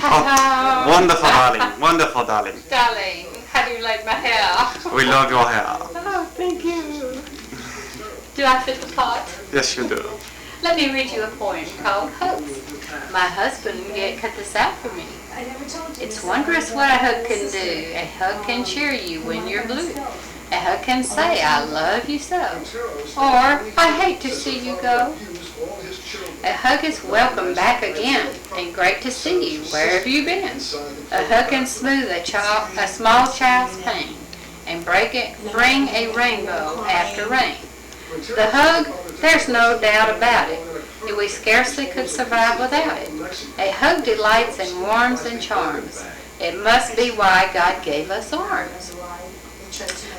Oh, wonderful, darling. Wonderful, darling. Darling, how do you like my hair? We love your hair. Oh, thank you. Do I fit the part? Yes, you do. Let me read you a poem called Hugs. My husband cut this out for me. It's wondrous what a hug can do. A hug can cheer you when you're blue. A hug can say, I love you so. Or, I hate to see you go. A hug is welcome back again, and great to see you. Where have you been? A hug can smooth a small child's pain, and bring a rainbow after rain. The hug, there's no doubt about it. We scarcely could survive without it. A hug delights and warms and charms. It must be why God gave us arms.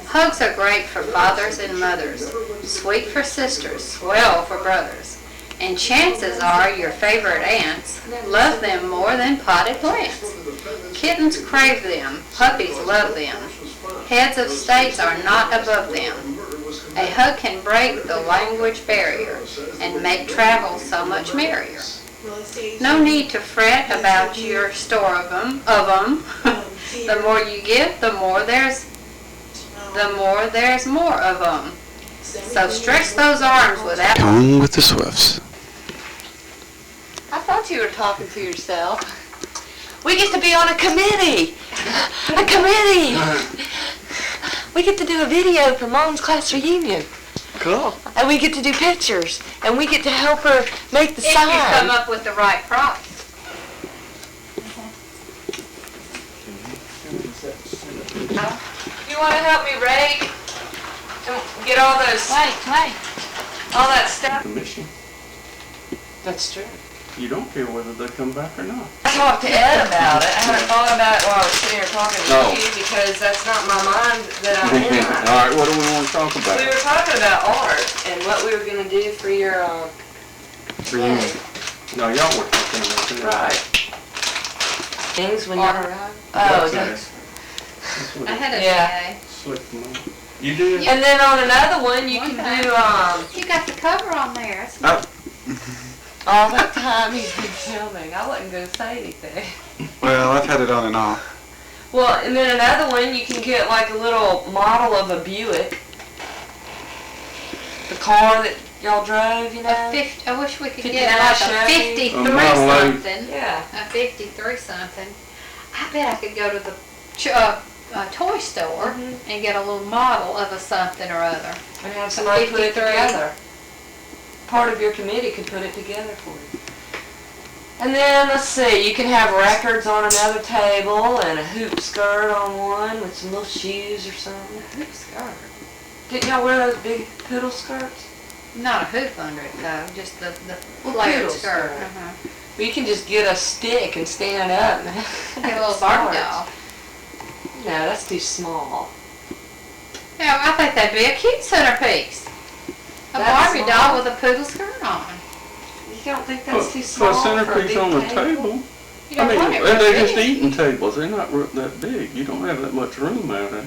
Hugs are great for fathers and mothers, sweet for sisters, swell for brothers. And chances are your favorite aunts love them more than potted plants. Kittens crave them, puppies love them. Heads of states are not above them. A hug can break the language barrier and make travel so much merrier. No need to fret about your store of them. The more you give, the more there's more of them. So stretch those arms without... Come with the Swifts. I thought you were talking to yourself. We get to be on a committee. A committee. We get to do a video for Mom's class reunion. Cool. And we get to do pictures. And we get to help her make the sign. If you come up with the right price. You want to help me rake and get all those... Wait. All that stuff? Commission. That's true. You don't care whether they come back or not. I talked to Ed about it. I haven't thought about it while I was sitting here talking to you because that's not my mind that I'm in. All right, what do we want to talk about? We were talking about art and what we were going to do for your Reunion. No, y'all were talking about that. Right. Things when Order you're... up. Oh, That's I had a Yeah. VA. Slick them out. You did? And then on another one you can do You got the cover on there. It's Oh. all that time he's been filming. I wasn't going to say anything. Well, I've had it on and off. Well, and then another one you can get like a little model of a Buick. The car that y'all drove, you know? I wish we could 59 get like a Chevy. 53 A Model A. something. Yeah. A 53 something. I bet I could go to the toy store and get a little model of a something or other. And have somebody put it 53. together. Part of your committee could put it together for you. And then, let's see, you can have records on another table and a hoop skirt on one with some little shoes or something. Hoop skirt. Didn't y'all wear those big poodle skirts? Not a hoop under it though, just the Well, flared poodle skirt. skirt. Well, you can just get a stick and stand up. And Get a little Barbie doll. No, that's too small. Yeah, I think that'd be a cute centerpiece. A That's Barbie small. doll with a poodle skirt on. You don't think that's too small Put a for a centerpiece big on the table? table. You don't want it they're real just big. eating tables. They're not that big. You don't have that much room out there.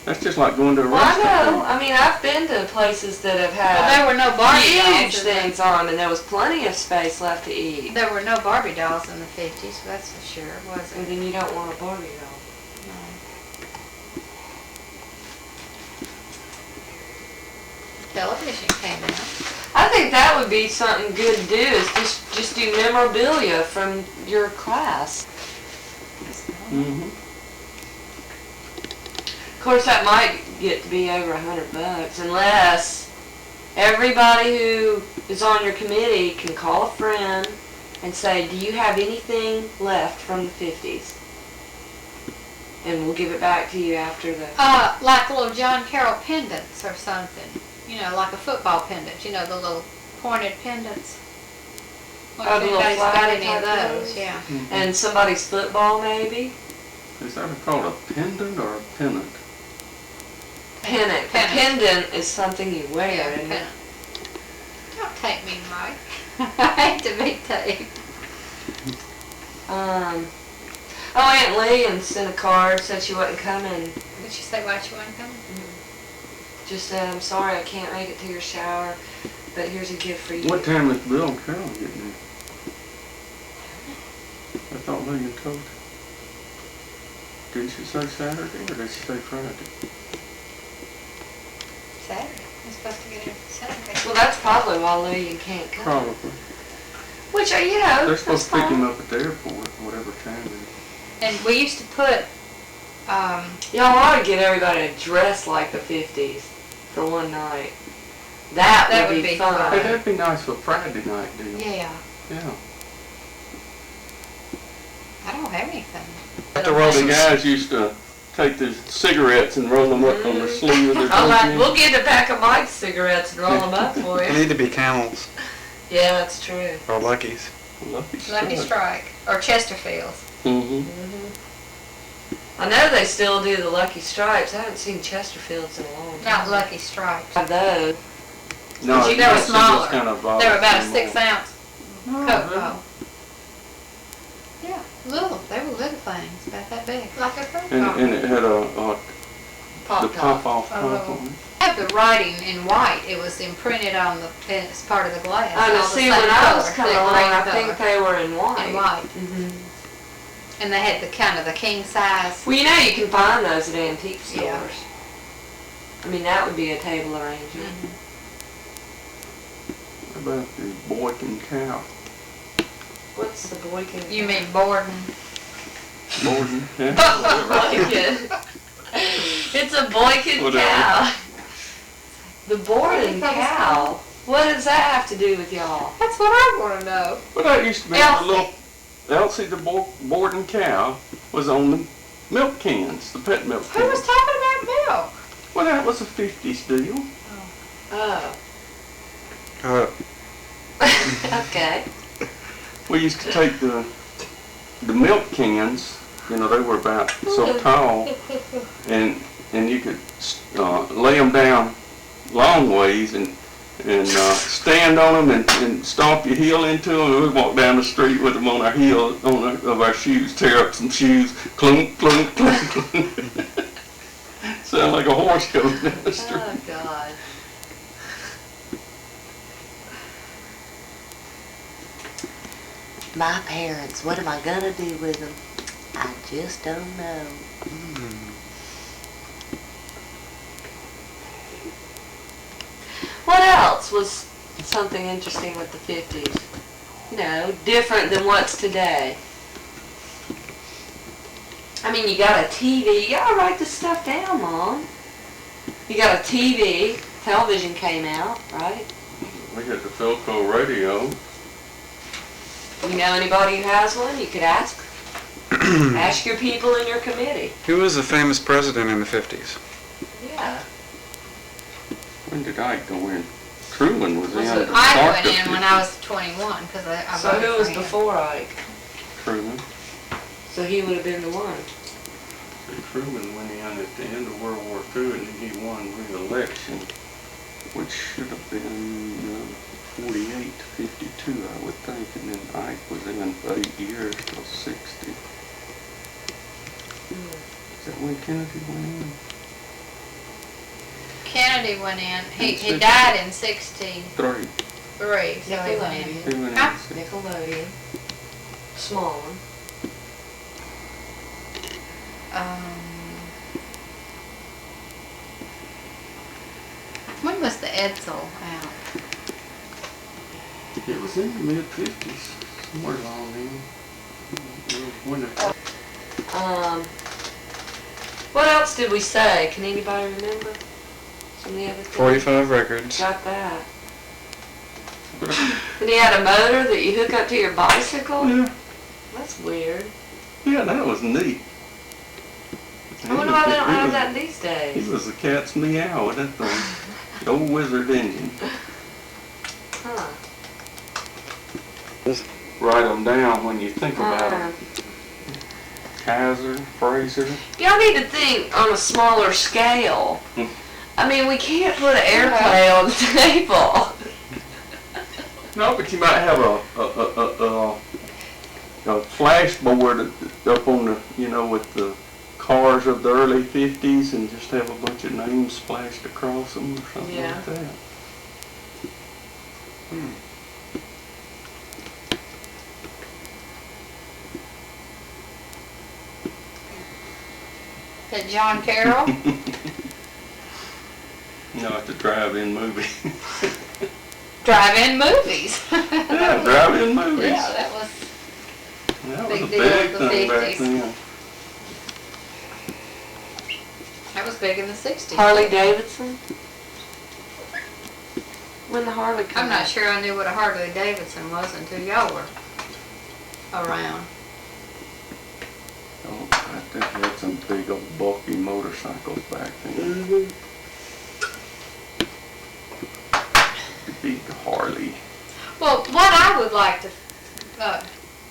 That's just like going to a Well, I know. restaurant. I mean, I've been to places that have Well, had there were no Barbie huge dolls. in the- things on, and there was plenty of space left to eat. There were no Barbie dolls in the 50s, that's for sure, was And it? then you don't want a Barbie doll. Television came out. I think that would be something good to do, is just do memorabilia from your class. Mm-hmm. Of course, that might get to be over $100, unless everybody who is on your committee can call a friend and say, do you have anything left from the 50s? And we'll give it back to you after the... Like little John Carroll pendants or something. You know, like a football pendant. You know, the little pointed pendants. Wonder Oh, if the little anybody's got flower any of type those, ones? yeah. And somebody's football, maybe? Is that called a pendant or a pennant? Pennant. A pendant is something you wear, Yeah, isn't it? pendant. Don't take me, Mike. I hate to be taped. Oh, Aunt Lee sent a card, said she wasn't coming. Did she say why she wasn't coming? Just said, I'm sorry I can't make it to your shower, but here's a gift for you. What time is Bill and Carol getting in? thought Lillian told you. Didn't she say Saturday or did she say Friday? Saturday. I'm supposed to get here Saturday. Well, that's probably why Lillian can't come. Probably. Which, you know, They're supposed to that's pick him fine. up at the airport, whatever time it is. And we used to put, Y'all ought to get everybody to dress like the 50s for one night. That would be fun. Hey, that'd be nice for Friday night, deal. yeah, Yeah. I don't have anything. Have to roll The some guys used to take the cigarettes and roll them up on their sleeve of their All right, jeans. we'll get a pack of Mike's cigarettes and roll them up for They you. need to be Camels Yeah, that's true. or Luckies. Lucky Strike or Chesterfields. Mm-hmm. I know they still do the Lucky Stripes. I haven't seen Chesterfields in a long time. Not Lucky Stripes. Have those. No, They you were can't see smaller. this kind of They were about a small. 6-ounce Oh, Coke really? bottle. Yeah, little. They were little things, about that big. Like a Coke And bottle. it had the Pop pop-off Oh. top on it. I have the writing in white. It was imprinted on the, it's part of the glass. I know, all the see, same when I was color, coming the along, green I color. think they were in white. In white. hmm And they had the kind of the king size. Well, you know you can find those at antique stores. Yeah. I mean, that would be a table arrangement. How about the Boykin cow? What's the Boykin? You mean Borden? Borden, yeah. Boykin. It's a Boykin Whatever. cow. The Borden cow? What does that have to do with y'all? That's what I want to know. Well, that used to be Elsie. the little, Elsie the Borden cow was on the milk cans, the pet milk Who was cans. talking about milk? Well, that was a 50s deal. Oh. Okay. We used to take the milk cans, you know, they were about so tall, and you could lay them down long ways and stand on them and stomp your heel into them, and we'd walk down the street with them on our heel of our shoes, tear up some shoes, clunk, clunk, clunk, clunk. Sound like a horse coming down the street. Oh, God. My parents, what am I gonna do with them? I just don't know. What else was something interesting with the 50s? You know, different than what's today. I mean, you got a TV. You gotta write this stuff down, Mom. You got a TV. Television came out, right? We had the Philco radio. You know anybody who has one? You could ask. Ask your people in your committee. Who was the famous president in the 50s? Yeah. When did I go in? Truman was in. Was it- the I start went of in when I was 21 because I So voted who was for him. before Ike? Truman. So he would have been the one. See, Truman went in at the end of World War II and then he won re-election, which should have been 48 to 52, I would think, and then Ike was in 8 years till 60. Is that when Kennedy went in? Kennedy went in. He Sixty. died in 63, 3. so he went in. He went in Huh? at 60. Nickelodeon. Small one. When was the Edsel out? It was in the mid-50s, somewhere along there. When the- What else did we say? Can anybody remember? Some of the other things? 45 records. Got that. And he had a motor that you hook up to your bicycle? Yeah, That's weird. yeah, that was neat. I wonder why they don't He have was- that these He days. was the cat's meow with that thing. The old wizard engine. Huh. Write them down when you think about Uh, them. Kaiser, Fraser. Y'all need to think on a smaller scale. I mean, we can't put an airplane on the table. No, but you might have a flashboard up on the, you know, with the cars of the early 50s and just have a bunch of names splashed across them or something Yeah. like that. At John Carroll? No, at the drive-in movie. Drive-in movies. Yeah, drive-in movies. Yeah, that was That was big a deal big in the thing back 50s. then. that was big in the 60s. Harley Davidson? When the Harley come I'm not out? sure I knew what a Harley Davidson was until y'all were around. Oh, I think we had some big old bulky motorcycles back then. The big Harley. Well, what I would like to,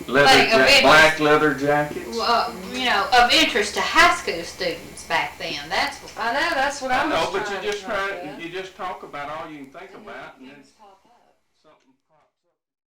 Like, Black leather jackets. of interest to high school students back then, that's what I know, that's what I I was know, but trying you to just think of. you just talk about all you can think about, and then